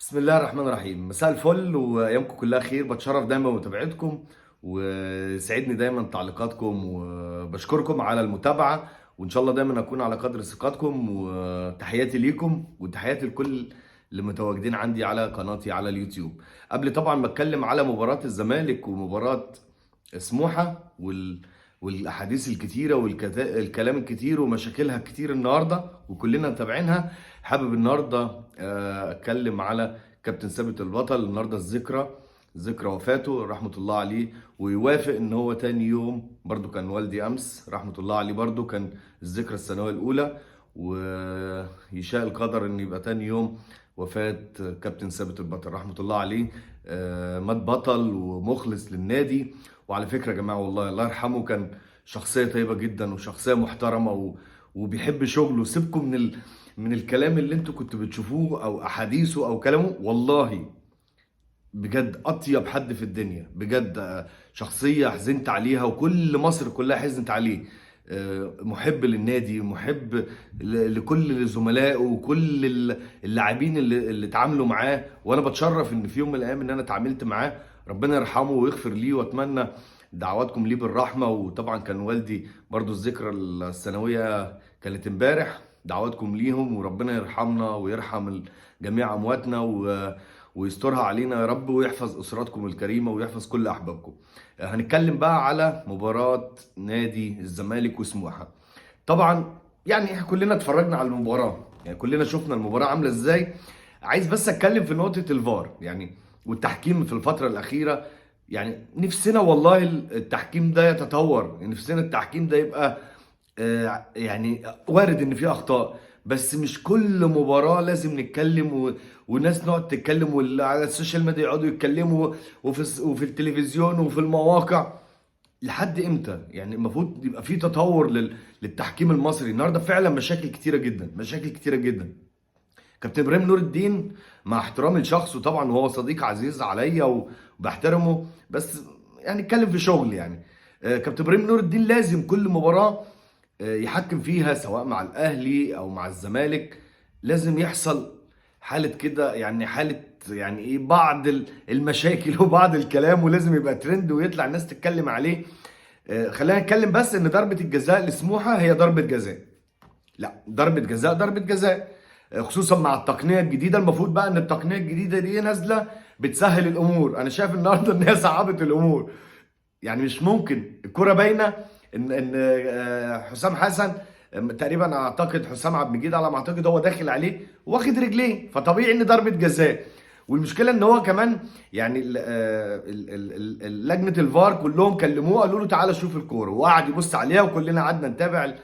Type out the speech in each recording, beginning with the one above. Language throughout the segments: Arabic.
بسم الله الرحمن الرحيم. مساء الفل وايامكم كلها خير. بتشرف دايما بمتابعتكم وسعدني دايما تعليقاتكم وبشكركم على المتابعه، وان شاء الله دايما اكون على قدر ثقتكم. وتحياتي ليكم وتحياتي لكل اللي متواجدين عندي على قناتي على اليوتيوب. قبل طبعا ما اتكلم على مباراه الزمالك ومباراه سموحه والاحاديث الكتيره والكلام الكتير ومشاكلها الكتير النهارده وكلنا متابعينها، حابب النهارده اتكلم على كابتن ثابت البطل. النهارده ذكرى وفاته رحمه الله عليه، ويوافق ان هو تاني يوم برضو كان والدي امس رحمه الله عليه، برضو كان الذكرى السنويه الاولى، ويشاء القدر ان يبقى تاني يوم وفاة كابتن ثابت البطل رحمه الله عليه. مات بطل ومخلص للنادي. وعلى فكرة يا جماعة والله الله يرحمه كان شخصية طيبة جدا وشخصية محترمة وبيحب شغله. سيبكم من الكلام اللي انتوا كنتوا بتشوفوه او احاديثه او كلامه. والله بجد اطيب حد في الدنيا بجد. شخصية حزنت عليها وكل مصر كلها حزنت عليه. محب للنادي، محب لكل زملائه وكل اللاعبين اللي اتعاملوا معاه، وانا بتشرف ان في يوم من الايام ان انا اتعاملت معاه. ربنا يرحمه ويغفر ليه، واتمنى دعواتكم ليه بالرحمه. وطبعا كان والدي برضو الذكرى السنويه كانت امبارح، دعواتكم ليهم وربنا يرحمنا ويرحم جميع امواتنا ويسترها علينا يا رب، ويحفظ اسراتكم الكريمه ويحفظ كل احبابكم. هنتكلم بقى على مباراه نادي الزمالك وسموحه. طبعا يعني احنا كلنا اتفرجنا على المباراه، يعني كلنا شفنا المباراه عامله ازاي. عايز بس اتكلم في نقطه الفار يعني والتحكيم في الفتره الاخيره. يعني نفسنا والله التحكيم ده يتطور، نفسنا التحكيم ده يبقى يعني وارد ان في اخطاء، بس مش كل مباراة لازم نتكلم والناس نقعد تتكلم على السوشيال ميديا يقعدوا يتكلموا وفي التلفزيون وفي المواقع. لحد امتى؟ يعني المفروض يبقى في تطور للتحكيم المصري. النهارده فعلا مشاكل كتيرة جدا، مشاكل كتيرة جدا. كابتن ابراهيم نور الدين مع احترامي لشخصه طبعا، وهو صديق عزيز عليا وبحترمه، بس يعني اتكلم في شغل يعني. كابتن ابراهيم نور الدين لازم كل مباراة يحكم فيها سواء مع الاهلي او مع الزمالك لازم يحصل حالة كده، يعني حالة يعني ايه بعض المشاكل وبعض الكلام، ولازم يبقى ترند ويطلع الناس تتكلم عليه. خلينا نتكلم بس ان ضربة الجزاء لسموحة هي ضربة جزاء. لا، ضربة جزاء ضربة جزاء. خصوصا مع التقنية الجديدة. المفروض بقى ان التقنية الجديدة دي نازلة بتسهل الامور. انا شايف النهارده ان هي صعبت الامور. يعني مش ممكن الكرة باينة ان حسام حسن تقريبا، اعتقد حسام عبد المجيد على ما اعتقد هو داخل عليه واخد رجليه، فطبيعي ان ضربة جزاء. والمشكلة ان هو كمان يعني لجنة الفار كلهم كلموه قالوا له تعالى شوف الكورة، وقعد يبص عليها وكلنا قعدنا نتابع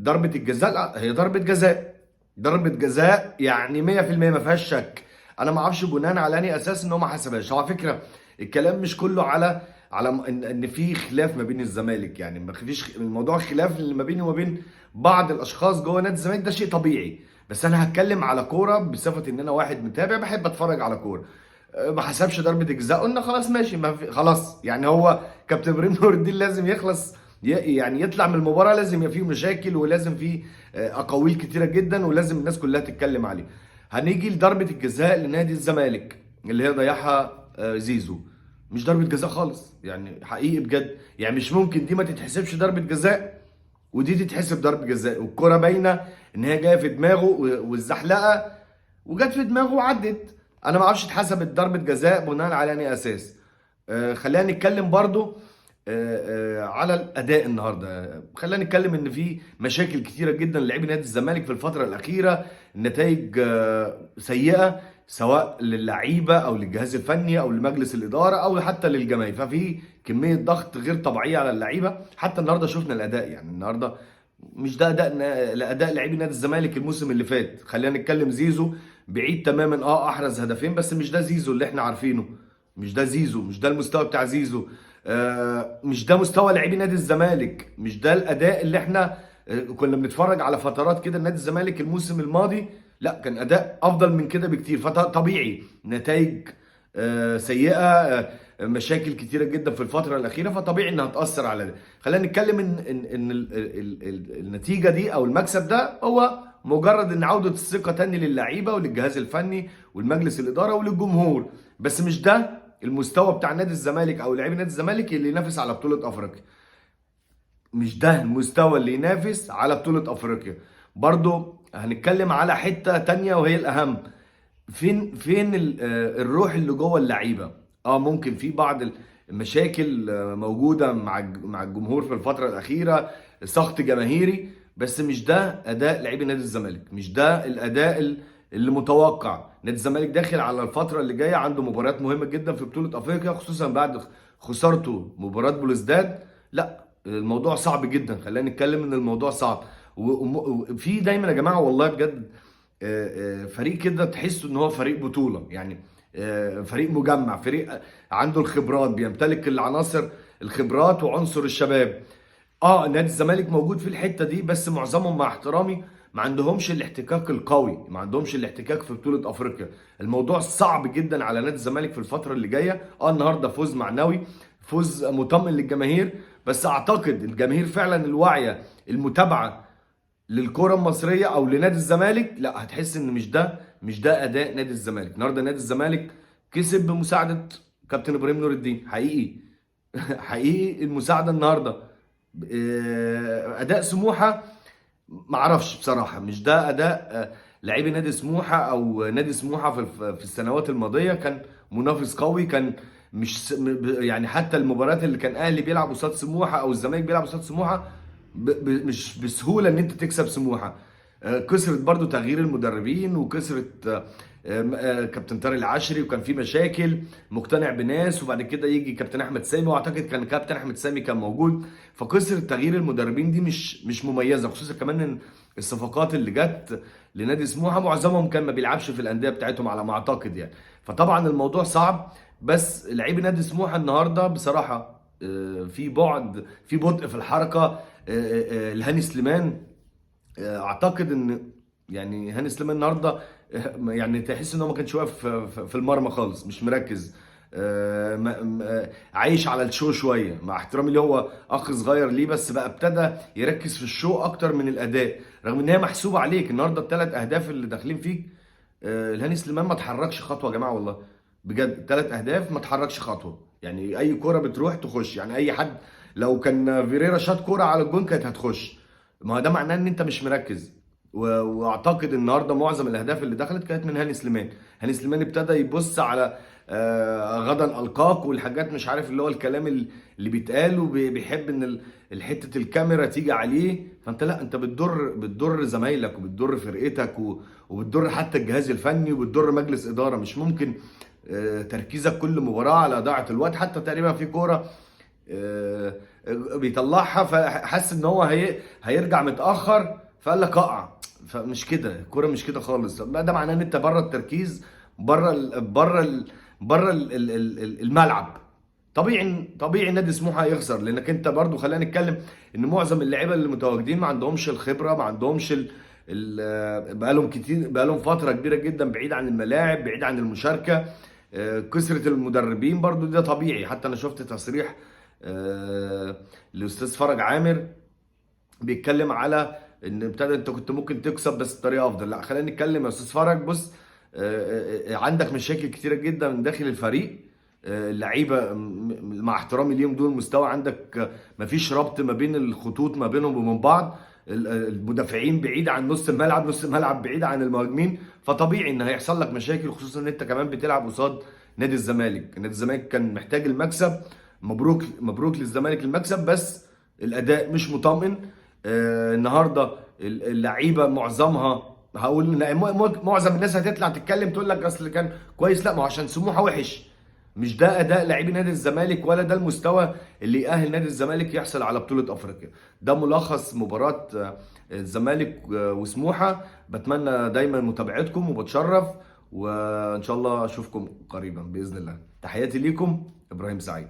ضربة الجزاء. لا، هي ضربة جزاء، ضربة جزاء يعني 100% ما فيهاش شك. انا ما اعرفش بناء على انهي اساس ان هو ما حسبهاش. على فكرة الكلام مش كله على ان في خلاف ما بين الزمالك، يعني ما فيش الموضوع خلاف اللي ما بيني وما بين بعض الاشخاص جوه نادي الزمالك، ده شيء طبيعي. بس انا هتكلم على كوره بصفه ان انا واحد متابع بحب اتفرج على كوره. ما حسبش ضربه جزاء، قلنا خلاص ماشي، ما في خلاص. يعني هو كابتن ابراهيم نور الدين لازم يخلص، يعني يطلع من المباراه لازم يبقى فيه مشاكل ولازم فيه اقاويل كتيره جدا ولازم الناس كلها تتكلم عليه. هنيجي لضربه الجزاء لنادي الزمالك اللي هي ضيعها زيزو. مش ضربة جزاء خالص، يعني حقيقي بجد. يعني مش ممكن دي ما تتحسبش ضربة جزاء ودي تتحسب ضربة جزاء، والكرة باينة ان هي جاية في دماغه والزحلقة وجت في دماغه وعدت. انا ما اعرفش اتحسبت ضربة جزاء بناء على انهي اساس. خلينا نتكلم برضو على الاداء النهارده. خلينا نتكلم ان في مشاكل كتيره جدا للاعبي نادي الزمالك في الفتره الاخيره. النتائج سيئه سواء للعيبه او للجهاز الفني او لمجلس الاداره او حتى للجماهير، ففي كميه ضغط غير طبيعيه على اللعيبه. حتى النهارده شفنا الاداء، يعني النهارده مش ده اداء لاعبي نادي الزمالك الموسم اللي فات. خلينا نتكلم زيزو بعيد تماما، احرز هدفين بس مش ده زيزو اللي احنا عارفينه. مش ده زيزو، مش ده المستوى بتاع زيزو. مش ده مستوى لاعبي نادي الزمالك، مش ده الاداء اللي احنا كنا بنتفرج على فترات كده نادي الزمالك الموسم الماضي. لا، كان اداء افضل من كده بكتير. فطبيعي نتائج سيئه، مشاكل كتيره جدا في الفتره الاخيره، فطبيعي انها تاثر على ده. خلينا نتكلم ان النتيجه دي او المكسب ده هو مجرد ان عوده الثقه تاني للعيبه وللجهاز الفني والمجلس الاداره وللجمهور. بس مش ده المستوى بتاع نادي الزمالك او لاعبي نادي الزمالك اللي ينافس على بطوله افريقيا. مش ده المستوى اللي ينافس على بطولة افريقيا. برضو هنتكلم على حتة تانية وهي الاهم. فين الروح اللي جوه اللعيبة. ممكن في بعض المشاكل موجودة مع الجمهور في الفترة الأخيرة، سخط جماهيري، بس مش ده أداء لاعبي نادي الزمالك، مش ده الأداء اللي متوقع. نادي الزمالك داخل على الفترة اللي جاية عنده مباريات مهمة جدا في بطولة أفريقيا، خصوصا بعد خسارته مباراة بلوزداد. لا، الموضوع صعب جدا، خلينا نتكلم ان الموضوع صعب. وفي دايما يا جماعه والله بجد فريق كده تحسه ان هو فريق بطوله يعني، فريق مجمع، فريق عنده الخبرات، بيمتلك العناصر الخبرات وعنصر الشباب. نادي الزمالك موجود في الحته دي، بس معظمهم مع احترامي ما عندهمش الاحتكاك القوي، ما عندهمش الاحتكاك في بطوله افريقيا. الموضوع صعب جدا على نادي الزمالك في الفتره اللي جايه. النهارده فوز معنوي، فوز مطمئن للجماهير، بس اعتقد الجماهير فعلا الواعيه المتابعه للكره المصريه او لنادي الزمالك، لا هتحس ان مش ده اداء نادي الزمالك. النهارده نادي الزمالك كسب بمساعده كابتن ابراهيم نور الدين، حقيقي. حقيقي المساعده النهارده. اداء سموحه معرفش بصراحه، مش ده اداء لاعبي نادي سموحه او نادي سموحه في السنوات الماضيه. كان منافس قوي، كان مش يعني حتى المباريات اللي كان اهلي بيلعب قصاد سموحه او الزمالك بيلعب قصاد سموحه مش بسهوله ان انت تكسب سموحه. كسرت برضو تغيير المدربين، وكسرت كابتن طارق العشري، وكان في مشاكل مقتنع بناس، وبعد كده يجي كابتن احمد سامي، واعتقد كان كابتن احمد سامي كان موجود. فكسرت تغيير المدربين دي مش مميزه، خصوصا كمان ان الصفقات اللي جت لنادي سموحه معظمهم كان ما بيلعبش في الانديه بتاعتهم على ما اعتقد يعني. فطبعا الموضوع صعب، بس لعيبه نادي سموحه النهارده بصراحه في بطء في الحركه. الهاني سليمان، اعتقد ان يعني هاني سليمان النهارده يعني تحس ان هو ما كانش واقف في المرمى خالص، مش مركز. عايش على الشو شويه، مع احترامي اللي هو اخ صغير ليه، بس بقى ابتدى يركز في الشو اكتر من الاداء، رغم ان هي محسوبه عليك. النهارده الثلاث اهداف اللي داخلين فيك، الهاني سليمان ما اتحركش خطوه يا جماعه والله بجد. 3 اهداف ما اتحركش خطوه، يعني اي كوره بتروح تخش، يعني اي حد لو كان فيريرا شاط كوره على الجون كانت هتخش. ما هو ده معناه ان انت مش مركز. واعتقد النهارده معظم الاهداف اللي دخلت كانت من هاني سليمان. هاني سليمان ابتدى يبص على غدا القاك والحاجات، مش عارف اللي هو الكلام اللي بيتقال، وبيحب ان حته الكاميرا تيجي عليه. فانت لا، انت بتضر زمايلك وبتضر فرقتك وبتضر حتى الجهاز الفني وبتضر مجلس اداره. مش ممكن تركيزك كل مباراه على ضاعه الوقت. حتى تقريبا في كوره بيطلعها فحس ان هو هيرجع متاخر، فقال لك اقع. فمش كده الكوره، مش كده خالص. ده معناه ان انت بره التركيز، بره الملعب. طبيعي نادي سموحه هيخسر، لانك انت برضو خلينا نتكلم ان معظم اللعيبه اللي متواجدين ما عندهمش الخبره، ما عندهمش بقالهم فتره كبيره جدا بعيد عن الملاعب، بعيد عن المشاركه. كثره المدربين برضو ده طبيعي. حتى انا شفت تصريح الاستاذ فرج عامر بيتكلم على ان انت كنت ممكن تكسب بس بطريقه افضل. لا، خلينا نتكلم يا استاذ فرج. بص، عندك مشاكل كتيره جدا من داخل الفريق. اللعيبه مع احترامي ليهم دون مستوى. عندك مفيش ربط ما بين الخطوط ما بينهم ومن بعض. المدافعين بعيد عن نص الملعب، نص الملعب بعيد عن المهاجمين. فطبيعي ان هيحصل لك مشاكل، خصوصا ان انت كمان بتلعب قصاد نادي الزمالك. نادي الزمالك كان محتاج المكسب. مبروك للزمالك المكسب، بس الاداء مش مطمئن. النهارده اللعيبه معظمها، هقول معظم الناس هتطلع تتكلم تقول لك اصل كان كويس. لا، ما هو عشان سموحه وحش. مش ده اداء لاعبي نادي الزمالك، ولا ده المستوى اللي يأهل نادي الزمالك يحصل على بطولة افريقيا. ده ملخص مباراة الزمالك وسموحة. بتمنى دايما متابعتكم وبتشرف، وان شاء الله اشوفكم قريبا باذن الله. تحياتي ليكم، ابراهيم سعيد.